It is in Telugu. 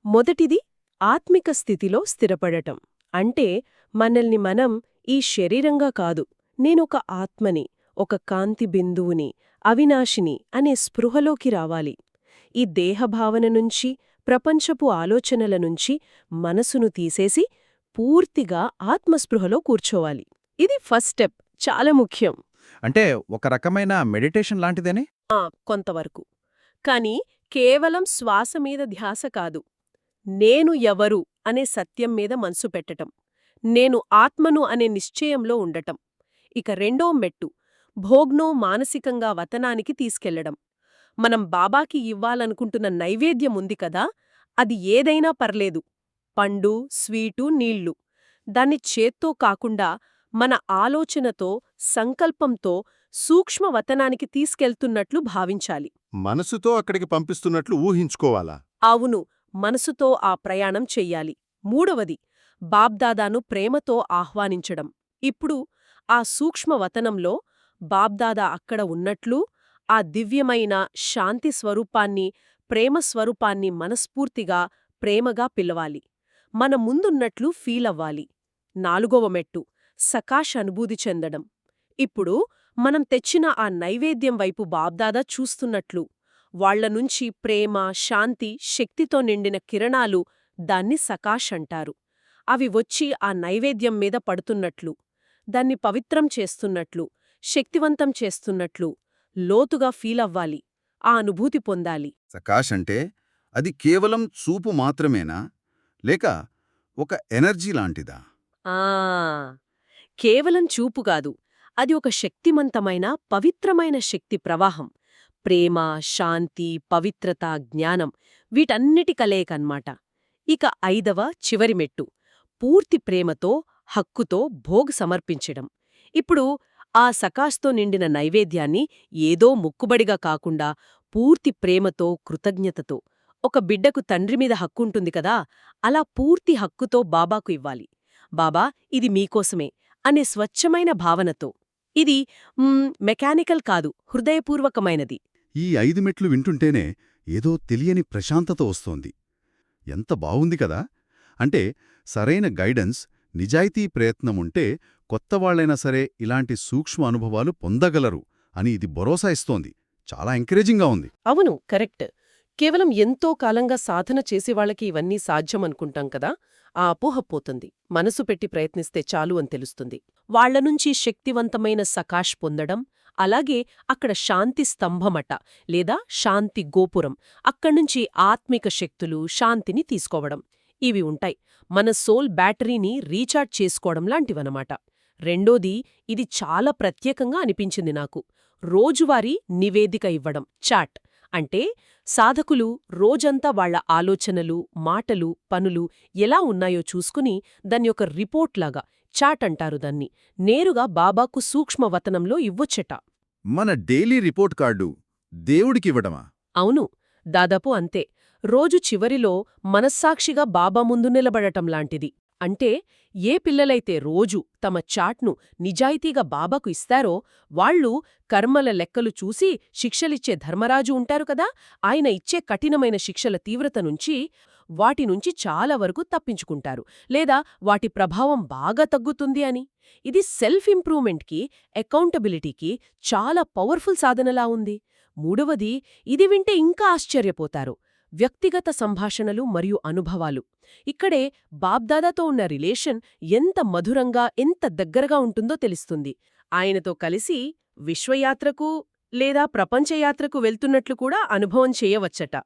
మొదటిది ఆత్మిక స్థితిలో స్థిరపడటం. అంటే మనల్ని మనం ఈ శరీరంగా కాదు, నేనొక ఆత్మని, ఒక కాంతి బిందువుని, అవినాశిని అనే స్పృహలోకి రావాలి. ఈ దేహభావన నుంచి, ప్రపంచపు ఆలోచనల నుంచి మనసును తీసేసి పూర్తిగా ఆత్మస్పృహలో కూర్చోవాలి. ఇది ఫస్ట్ స్టెప్, చాలా ముఖ్యం. అంటే ఒక రకమైన మెడిటేషన్ లాంటిదేనే? కొంతవరకు. కాని కేవలం శ్వాస మీద ధ్యాస కాదు. నేను ఎవరు అనే సత్యం మీద మనసు పెట్టటం, నేను ఆత్మను అనే నిశ్చయంలో ఉండటం. ఇక రెండో మెట్టు, భోగ్నో మానసికంగా వతనానికి తీసుకెళ్లడం. మనం బాబాకి ఇవ్వాలనుకుంటున్న నైవేద్యం ఉంది కదా, అది ఏదైనా పర్లేదు, పండు, స్వీటు, నీళ్లు. దాన్ని చేత్తో కాకుండా మన ఆలోచనతో, సంకల్పంతో సూక్ష్మవతనానికి తీసుకెళ్తున్నట్లు భావించాలి. మనసుతో అక్కడికి పంపిస్తున్నట్లు ఊహించుకోవాలా? అవును, మనసుతో ఆ ప్రయాణం చెయ్యాలి. మూడవది, బాబ్దాదాను ప్రేమతో ఆహ్వానించడం. ఇప్పుడు ఆ సూక్ష్మవతనంలో బాబ్దాదా అక్కడ ఉన్నట్లు, ఆ దివ్యమైన శాంతి స్వరూపాన్ని, ప్రేమస్వరూపాన్ని మనస్ఫూర్తిగా, ప్రేమగా పిలవాలి. మన ముందున్నట్లు ఫీలవ్వాలి. నాలుగవ మెట్టు, సకాష్ అనుభూతి చెందడం. ఇప్పుడు మనం తెచ్చిన ఆ నైవేద్యం వైపు బాబ్దాదా చూస్తున్నట్లు, వాళ్లనుంచి ప్రేమ, శాంతి, శక్తితో నిండిన కిరణాలు, దాన్ని సకాష్ అంటారు. అవి వచ్చి ఆ నైవేద్యం మీద పడుతున్నట్లు, దాన్ని పవిత్రం చేస్తున్నట్లు, శక్తివంతం చేస్తున్నట్లు లోతుగా ఫీలవ్వాలి, ఆ అనుభూతి పొందాలి. సకాష్ అంటే అది కేవలం చూపు మాత్రమేనా, లేక ఒక ఎనర్జీ లాంటిదా? ఆ కేవలం చూపుగాదు, అది ఒక శక్తిమంతమైన, పవిత్రమైన శక్తి ప్రవాహం. ప్రేమ, శాంతి, పవిత్రత, జ్ఞానం వీటన్నిటి కలయికన్మాట. ఇక ఐదవ, చివరి మెట్టు, పూర్తి ప్రేమతో, హక్కుతో భోగ్ సమర్పించడం. ఇప్పుడు ఆ సకాష్తో నిండిన నైవేద్యాన్ని ఏదో ముక్కుబడిగా కాకుండా పూర్తి ప్రేమతో, కృతజ్ఞతతో, ఒక బిడ్డకు తండ్రిమీద హక్కుంటుంది కదా, అలా పూర్తి హక్కుతో బాబాకు ఇవ్వాలి. బాబా, ఇది మీకోసమే అనే స్వచ్ఛమైన భావనతో. ఇది మెకానికల్ కాదు, హృదయపూర్వకమైనది. ఈ 5 మెట్లు వింటుంటేనే ఏదో తెలియని ప్రశాంతత వస్తోంది. ఎంత బావుంది కదా! అంటే సరైన గైడెన్స్, నిజాయితీ ప్రయత్నముంటే కొత్తవాళ్లైనా సరే ఇలాంటి సూక్ష్మ అనుభవాలు పొందగలరు అని ఇది భరోసా ఇస్తోంది. చాలా ఎంకరేజింగ్గా ఉంది. అవును, కరెక్ట్. కేవలం ఎంతో కాలంగా సాధన చేసేవాళ్లకి ఇవన్నీ సాధ్యమనుకుంటాం కదా, ఆ అపోహ పోతుంది. మనసు పెట్టి ప్రయత్నిస్తే చాలు అని తెలుస్తుంది. వాళ్లనుంచి శక్తివంతమైన సకాష్ పొందడం, అలాగే అక్కడ శాంతి స్తంభమట లేదా శాంతి గోపురం, అక్కడ్నుంచి ఆత్మిక శక్తులు, శాంతిని తీసుకోవడం, ఇవి ఉంటాయి. మన సోల్ బ్యాటరీని రీఛార్జ్ చేసుకోవడం లాంటివనమాట. రెండోది, ఇది చాలా ప్రత్యేకంగా అనిపించింది నాకు, రోజువారీ నివేదిక ఇవ్వడం, చాట్. అంటే సాధకులు రోజంతా వాళ్ల ఆలోచనలు, మాటలు, పనులు ఎలా ఉన్నాయో చూసుకుని దాన్నొక రిపోర్ట్లాగా, చాట్ అంటారు దాన్ని, నేరుగా బాబాకు సూక్ష్మవతనంలో ఇవ్వొచ్చట. మన డైలీ రిపోర్ట్ కార్డు దేవుడికివ్వడమా? అవును, దాదాపు అంతే. రోజు చివరిలో మనస్సాక్షిగా బాబా ముందు నిలబడటం లాంటిది. అంటే ఏ పిల్లలైతే రోజూ తమ చాట్ను నిజాయితీగా బాబాకు ఇస్తారో వాళ్లు కర్మల లెక్కలు చూసి శిక్షలిచ్చే ధర్మరాజు ఉంటారు కదా, ఆయన ఇచ్చే కఠినమైన శిక్షల తీవ్రత నుంచి, వాటి నుంచి చాలా వరకు తప్పించుకుంటారు, లేదా వాటి ప్రభావం బాగా తగ్గుతుంది అని. ఇది సెల్ఫ్ ఇంప్రూవ్మెంట్కి, అకౌంటబిలిటీకి చాలా పవర్ఫుల్ సాధనలా ఉంది. మూడవది, ఇది వింటే ఇంకా ఆశ్చర్యపోతారు, వ్యక్తిగత సంభాషణలు మరియు అనుభవాలు. ఇక్కడే బాబ్దాదాతో ఉన్న రిలేషన్ ఎంత మధురంగా, ఎంత దగ్గరగా ఉంటుందో తెలుస్తుంది. ఆయనతో కలిసి విశ్వయాత్రకు లేదా ప్రపంచయాత్రకు వెళ్తున్నట్లు కూడా అనుభవం చేయవచ్చట.